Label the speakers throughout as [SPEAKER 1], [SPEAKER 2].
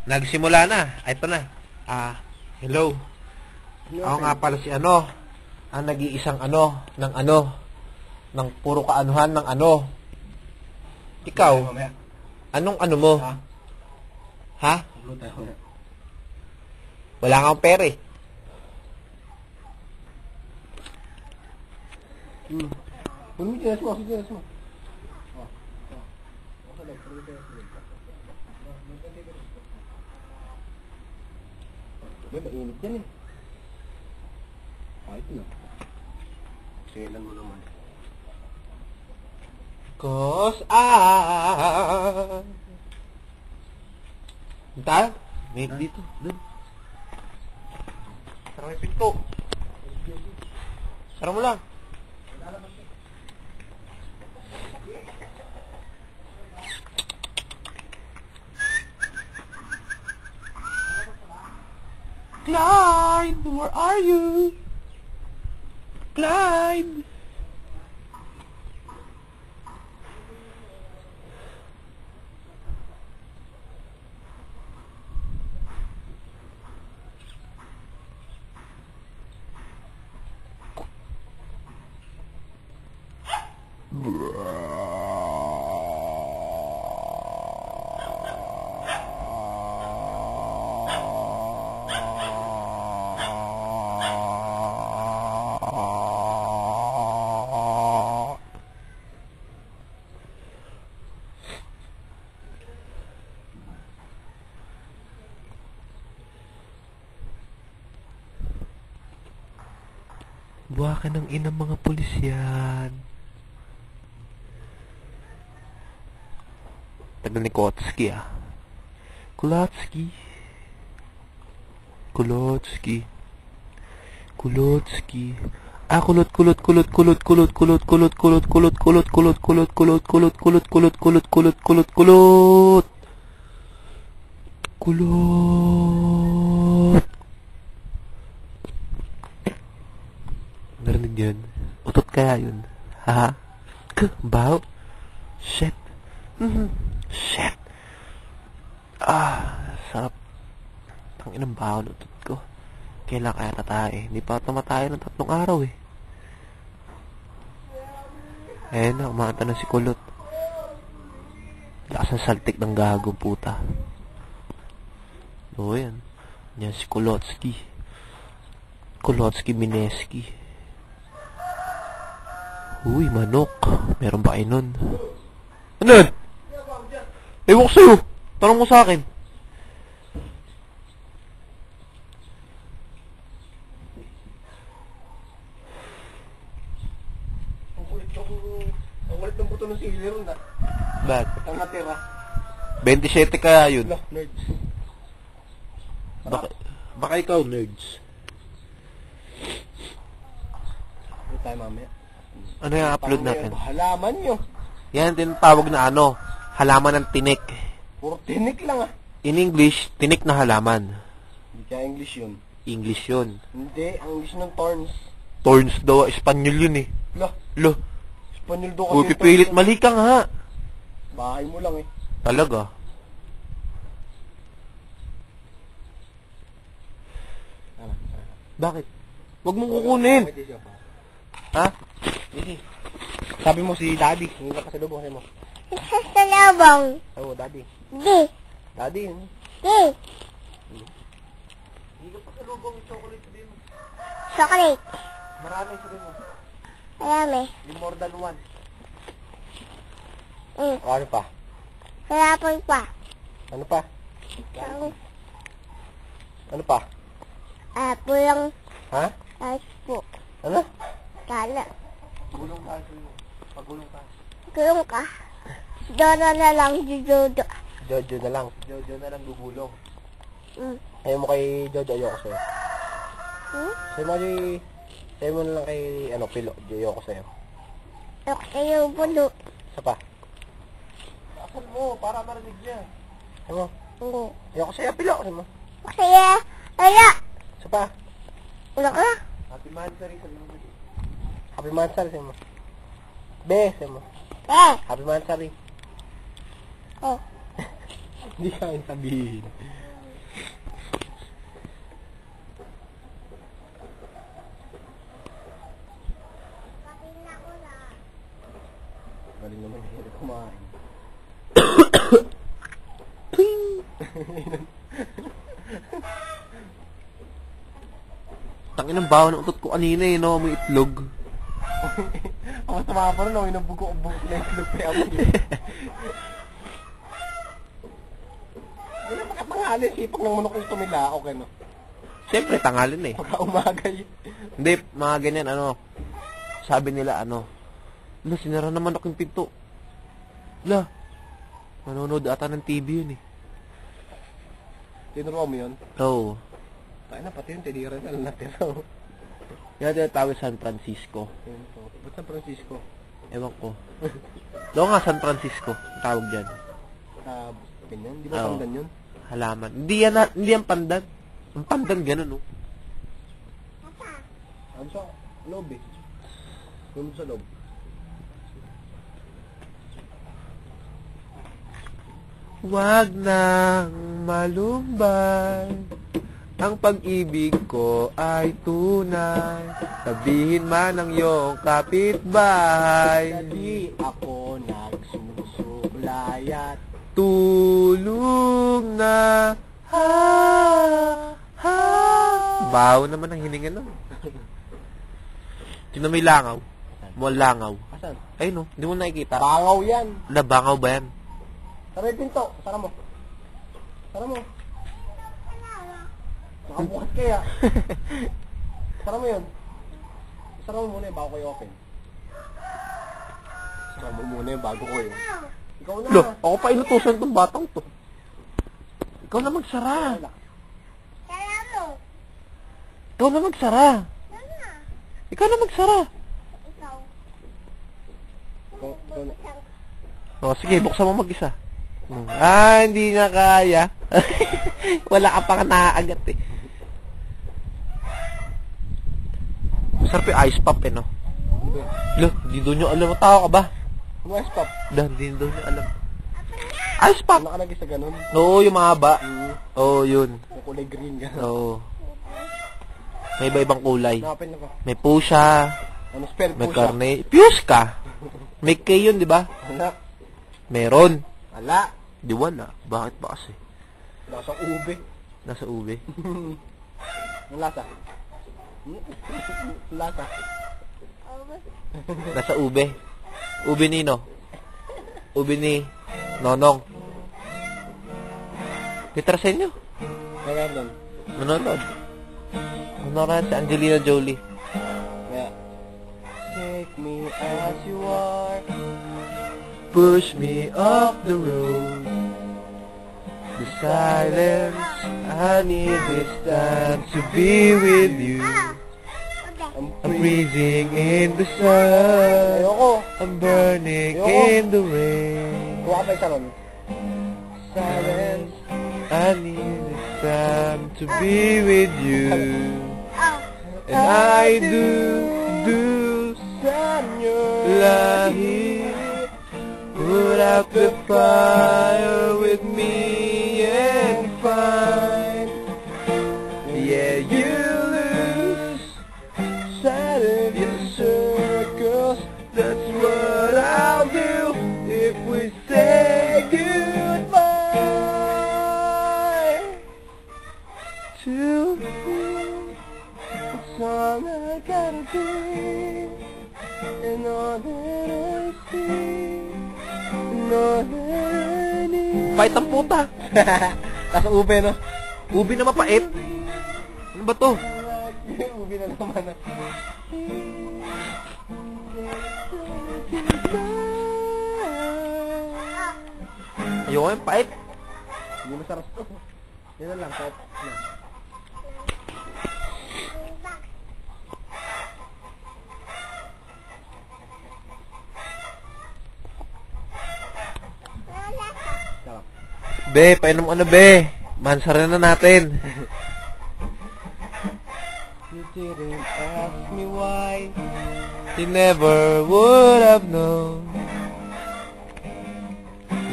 [SPEAKER 1] Nagsimula na. Ito na. Hello. Ako nga pala si ano. Ang nag-iisang ng puro kaanuhan ng ano. Ikaw, anong ano mo? Ha? Wala kang pera eh.
[SPEAKER 2] Pumikilas mo. Mainit yan eh. Ito na. Silan mo naman.
[SPEAKER 1] Tayo? May dito. Doon. Sarang may pinto. Sarang mo lang. Clyde, where are you? Clyde! Buwaka ng inang mga pulis yan. Tagal ni Kotski Kulotsky. Narinig yun? Utot kaya yun? Haha? Baho? Shit. Shit. Sarap. Tanginang baho ng utot ko. Kailan kaya tatay? Hindi pa tumatayo ng 3 araw eh. Ayun na, umakanta na si Kulot. Lakas ng saltik ng gagong puta. Oo yan. Yan si Kulotsky. Mineski. Uy, manok. Meron ba kayo nun? Ano yun? Ewan ko sa'yo. Tanong mo sa akin.
[SPEAKER 2] Ang kulit ng buto ng sili ron na.
[SPEAKER 1] Ba't?
[SPEAKER 2] Ang natira.
[SPEAKER 1] 27 kaya yun.
[SPEAKER 2] Nerds.
[SPEAKER 1] Baka ikaw, nerds.
[SPEAKER 2] Ano tayo mamaya?
[SPEAKER 1] Ano yung upload natin?
[SPEAKER 2] Halaman nyo.
[SPEAKER 1] Yan tinatawag na halaman ng tinik.
[SPEAKER 2] Puro tinik lang ah.
[SPEAKER 1] In English, tinik na halaman.
[SPEAKER 2] Hindi kaya English yun.
[SPEAKER 1] English yun.
[SPEAKER 2] Hindi, ang English ng thorns.
[SPEAKER 1] Thorns daw, Espanyol yun eh. Lo.
[SPEAKER 2] Espanyol daw kasi.
[SPEAKER 1] Uy, pipilit, mali ka nga.
[SPEAKER 2] Bahay mo lang eh.
[SPEAKER 1] Talaga. Bakit? Huwag mong kukunin. Ha?
[SPEAKER 2] Sabi mo si Daddy. Hindi ka pasalubong mo.
[SPEAKER 3] Sasalabong.
[SPEAKER 2] Oo, Daddy.
[SPEAKER 3] Di.
[SPEAKER 2] Daddy.
[SPEAKER 3] Di.
[SPEAKER 1] Hindi ka pasalubong yung chocolate din.
[SPEAKER 3] Chocolate.
[SPEAKER 1] Marami sabi mo.
[SPEAKER 3] Marami.
[SPEAKER 1] More than one.
[SPEAKER 2] Ano pa?
[SPEAKER 3] Harapan pa.
[SPEAKER 2] Ano pa? Ano pa?
[SPEAKER 3] Pulang
[SPEAKER 2] Ha?
[SPEAKER 3] taspo.
[SPEAKER 2] Ano?
[SPEAKER 3] Kala.
[SPEAKER 1] Gulong ka sa'yo. Pagulong ka.
[SPEAKER 3] Gulong ka. Dodo na lang, Jojo.
[SPEAKER 2] Jojo na lang.
[SPEAKER 1] Jojo na lang gugulong.
[SPEAKER 2] Ayaw mo kay Jojo, ayoko sa'yo. Sayo mo na lang kay, Pilo. Ayoko sa'yo.
[SPEAKER 3] Okay, yung pulo.
[SPEAKER 2] Isa pa.
[SPEAKER 1] Asan mo? Para marinig niya.
[SPEAKER 2] Ano?
[SPEAKER 3] Oo.
[SPEAKER 2] Ayoko sa'yo, Pilo. Ano mo?
[SPEAKER 3] Kaya,
[SPEAKER 2] Isa pa.
[SPEAKER 3] wala ka.
[SPEAKER 1] Happy Mansari sa mga.
[SPEAKER 2] Happy Mansari sa'yo mo. Be, sa'yo mo. Happy Mansari.
[SPEAKER 3] Oh.
[SPEAKER 2] Hindi ka sabihin.
[SPEAKER 1] Tangin ng bawa ng utot ko kanina eh, no? May itlog.
[SPEAKER 2] Ako sama pa rin, no? Inabog ko na itlog pa ako. Hindi na pagkatangali, sipag ng manok yung tumila, okay, no?
[SPEAKER 1] Siyempre, tangalin eh.
[SPEAKER 2] Pagka umagay.
[SPEAKER 1] Hindi, mga ganyan, ano. Sabi nila, ano. Ala, sinara naman ako yung pinto. Ala, manonood ata ng TV yun eh.
[SPEAKER 2] Tinuruan mo yun?
[SPEAKER 1] Oo.
[SPEAKER 2] Tayo na, pati yung tiniran na lang natiro.
[SPEAKER 1] Kaya tinatawag San Francisco.
[SPEAKER 2] Ba't San Francisco?
[SPEAKER 1] Ewan ko. Doon nga, San Francisco. Tawag dyan.
[SPEAKER 2] Ganyan? Di ba
[SPEAKER 1] Oo.
[SPEAKER 2] pandan yun?
[SPEAKER 1] Halaman. Hindi yan pandan. Ang pandan ganun, oh.
[SPEAKER 2] Ano sa loob eh? Ano sa loob?
[SPEAKER 1] Wag nang malumbay. Ang pag-ibig ko ay tunay. Sabihin man ng iyong kapitbahay.
[SPEAKER 2] Hindi ako nagsusuklay at
[SPEAKER 1] Tulong na. Ha, ha. Baho naman ang hininga nun. Sino may langaw? Mo langaw.
[SPEAKER 2] asan?
[SPEAKER 1] Ay no, hindi mo nakikita.
[SPEAKER 2] Bangaw yan!
[SPEAKER 1] Nabangaw ba yan?
[SPEAKER 2] Tara yung pinto, sara mo. Sara mo. Nakabukat kaya. Sara mo yun. Sara mo muna yung bago ko i-open. Sara mo muna yung bago ko yun. Ikaw na.
[SPEAKER 1] Lo, ako pa inutusan tong batang to. Ikaw na magsara.
[SPEAKER 3] Kaya mo.
[SPEAKER 1] Ikaw na magsara.
[SPEAKER 3] Sana.
[SPEAKER 1] Ikaw na magsara.
[SPEAKER 3] Ikaw.
[SPEAKER 2] Ikaw na.
[SPEAKER 1] O, sige, buksan mo mag-isa. Hindi na kaya. Wala ka pang naaagat eh. Masarap yung ice pop eh, no? Lo, di doon nyo alam. Tao ka ba?
[SPEAKER 2] Ano ice pop?
[SPEAKER 1] Hindi doon nyo alam. Ice pop!
[SPEAKER 2] Ano ka naging sa ganun?
[SPEAKER 1] Oo, yung mahaba. Oo, yun.
[SPEAKER 2] Yung kulay green gano'n.
[SPEAKER 1] Oo. May iba-ibang kulay.
[SPEAKER 2] Nakapin na ko.
[SPEAKER 1] May pusha,
[SPEAKER 2] Ano spell
[SPEAKER 1] may
[SPEAKER 2] po siya?
[SPEAKER 1] karne. Fuse ka! May K yun, di ba?
[SPEAKER 2] Ala.
[SPEAKER 1] Meron.
[SPEAKER 2] Ala.
[SPEAKER 1] Di wala. Bakit ba kasi?
[SPEAKER 2] Nasa ube.
[SPEAKER 1] Nasa ube.
[SPEAKER 2] Ang lasa. Ang lasa.
[SPEAKER 1] Nasa ube. Ube nino? Ube ni Nonong. Litra sa inyo.
[SPEAKER 2] Kaya doon.
[SPEAKER 1] Manonood. Manonood si Angelina Jolie.
[SPEAKER 2] Kaya. Take me as you are.
[SPEAKER 1] Push me off the road. The silence, I need this time to be with you. I'm freezing in the sun.
[SPEAKER 2] Ayoko.
[SPEAKER 1] I'm burning in the rain.
[SPEAKER 2] Kuha ka pa isa ron.
[SPEAKER 1] Silence, I need this time to be with you. And I do lahi. Put out the fire with me and find. Yeah, you lose sight of your circles. That's what I'll do if we say goodbye. To it's all I gotta be, and all that I see. Pait ang puta.
[SPEAKER 2] Nasa ube, no?
[SPEAKER 1] Ubi na mapait. Ano ba to?
[SPEAKER 2] Ube na naman.
[SPEAKER 1] Ayoko yung pait.
[SPEAKER 2] Hindi masarap to. Yan na lang, kahit na. Sarap.
[SPEAKER 1] Be, painom ano be? Mansara na natin.
[SPEAKER 2] You didn't ask me why.
[SPEAKER 1] You never would have known.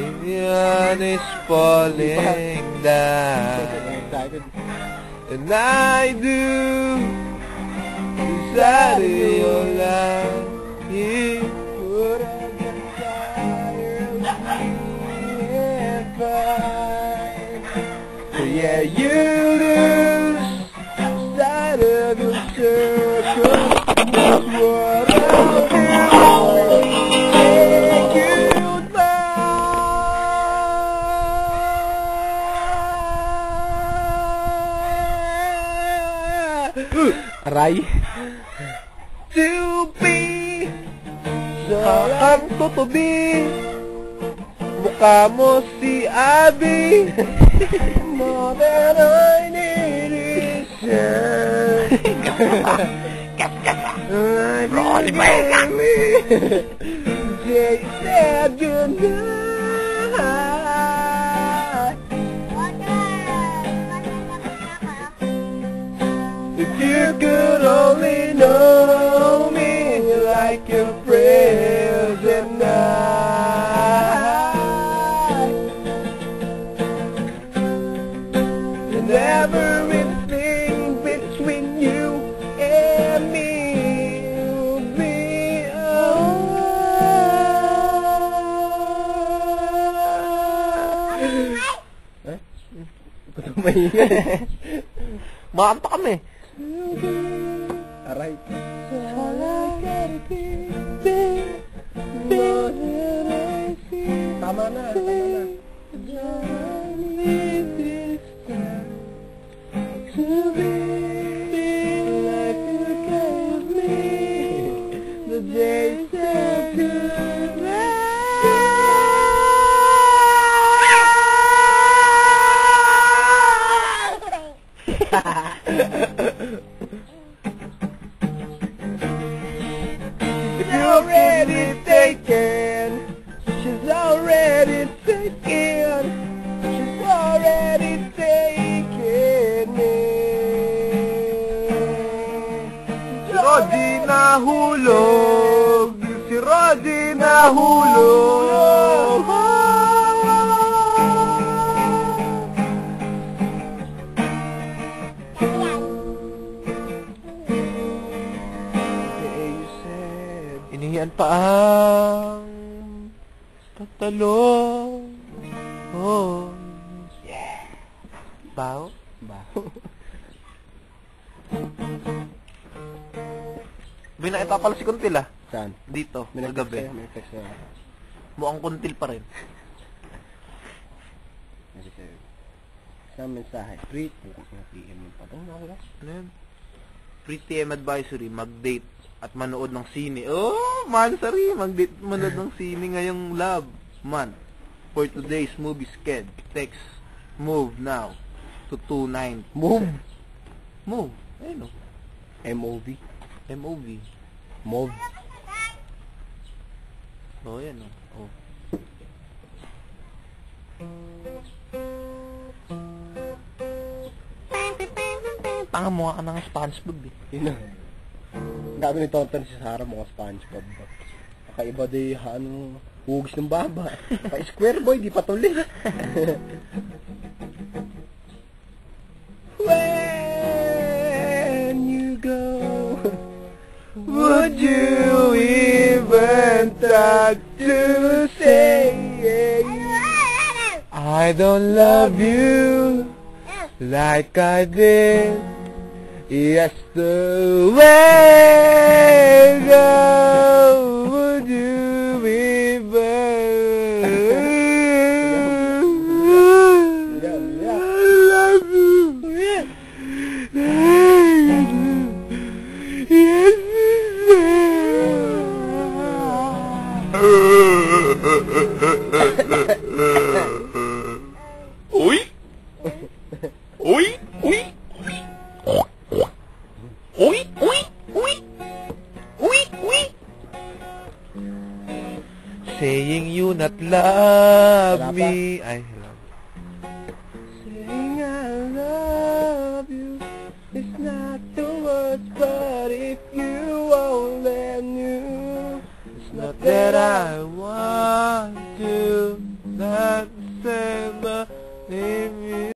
[SPEAKER 1] If the sun is falling down.
[SPEAKER 2] Excited.
[SPEAKER 1] And I do desire your life. You
[SPEAKER 2] Would have been tired of me if I Yeah, you lose sight of your circle. That's what I'll do. Take you back. Aray. To be ang tutubi. Mukha mo si Abby. More than I need is Roll me. They said goodnight. If you could only know me like your friends and and everything between you and me will be Ba't maingay?
[SPEAKER 1] Makanta kami.
[SPEAKER 2] Aray. Tama na, tama na. The day said If you're already taken, she's already taken, she's already taken me. Si Roddy nahulog, si Roddy nahulog.
[SPEAKER 1] Inihian pa ang tatalong. Oh. Yeah. Bao?
[SPEAKER 2] Bao.
[SPEAKER 1] May nakita pala si Kuntil ah.
[SPEAKER 2] Saan?
[SPEAKER 1] Dito,
[SPEAKER 2] May
[SPEAKER 1] sa gabi.
[SPEAKER 2] May text na.
[SPEAKER 1] Mukhang Kuntil pa rin.
[SPEAKER 2] Isang mensahe. Treat. PM yung patong.
[SPEAKER 1] Ano yun? Free TM advisory, mag-date at manood ng sine. Oh, Mansari, mag-date, manood ng sine ngayong love month. For today's movie sked, text move now to 29.
[SPEAKER 2] Move.
[SPEAKER 1] Move. Ayun o.
[SPEAKER 2] MOV.
[SPEAKER 1] MOV.
[SPEAKER 2] Move.
[SPEAKER 1] Oh, yan o. Oh. Tanga mukha ka ng SpongeBob eh.
[SPEAKER 2] Yun na. Ang dami ni Tonton si Sarah mga SpongeBob. Kakaiba day ano, hugis ng baba. Pa-square boy, di patuloy. When you go, would you even talk to say I don't love you like I did yesterday ago?